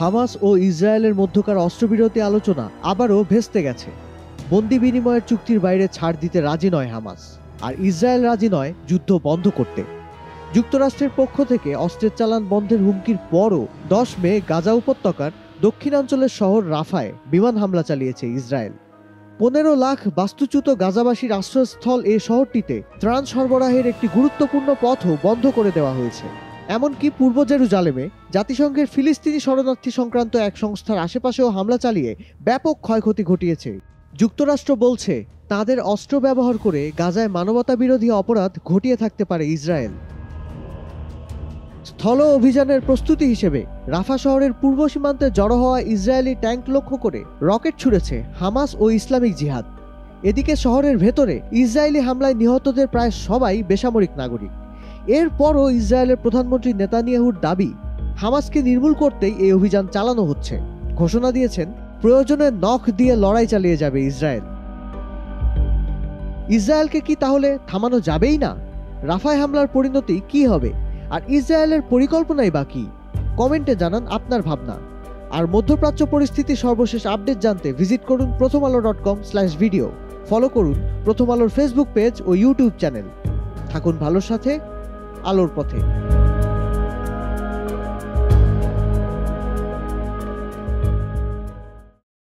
Hamas ও ইসরায়েলের মধ্যকার অস্ত্রবিরতি আলোচনা আবারও ভেস্তে গেছে। বন্দি বিনিময়ের চুক্তির বাইরে ছাড় দিতে রাজি নয় হামাস, আর ইসরায়েল রাজি নয় যুদ্ধ বন্ধ করতে। যুক্তরাষ্ট্রের পক্ষ থেকে অস্ত্রের চালান বন্ধের হুমকির পরও 10 মে গাজা উপত্যকার দক্ষিণাঞ্চলের শহর রাফায় বিমান হামলা চালিয়েছে ইসরায়েল। 15 লাখ বাস্তুচ্যুত গাজাবাসীর আশ্রয়স্থল এ শহরটিতে ত্রাণ সরবরাহের একটি গুরুত্বপূর্ণ পথও বন্ধ করে দেওয়া হয়েছে। এমনকি পূর্ব জেরুজালেমে জাতিসংঘের ফিলিস্তিনি শরণার্থী সংক্রান্ত এক সংস্থার আশেপাশেও হামলা চালিয়ে ব্যাপক ক্ষয়ক্ষতি ঘটিয়েছে। যুক্তরাষ্ট্র বলছে তাদের অস্ত্র ব্যবহার করে গাজায় মানবতাবিরোধী অপরাধ ঘটিয়ে থাকতে পারে ইসরায়েল। স্থল অভিযানের প্রস্তুতি হিসেবে রাফা শহরের পূর্ব সীমান্তে জড়ো হওয়া ইসরায়েলি ট্যাঙ্ক লক্ষ্য করে রকেট ছুড়েছে হামাস ও ইসলামিক জিহাদ। এদিকে শহরের ভেতরে ইসরায়েলি হামলায় নিহতদের প্রায় সবাই বেসামরিক নাগরিক। এরপরও ইসরায়েলের প্রধানমন্ত্রী নেতানিয়াহুর দাবি, হামাসকে নির্মূল করতেই এই অভিযান চালানো হচ্ছে। ঘোষণা দিয়েছেন প্রয়োজনে নখ দিয়ে লড়াই চালিয়ে যাবে ইসরায়েল। ইসরায়েলকে কি তাহলে থামানো যাবেই না? রাফায় হামলার পরিণতি কি হবে, আর ইসরায়েলের পরিকল্পনাই বা কি? কমেন্টে জানান আপনার ভাবনা। আর মধ্যপ্রাচ্য পরিস্থিতির সর্বশেষ আপডেট জানতে ভিজিট করুন prothomalo.com/video। ফলো করুন প্রথম আলোর ফেসবুক পেজ ও ইউটিউব চ্যানেল। থাকুন ভালোর সাথে, আলোর পথে।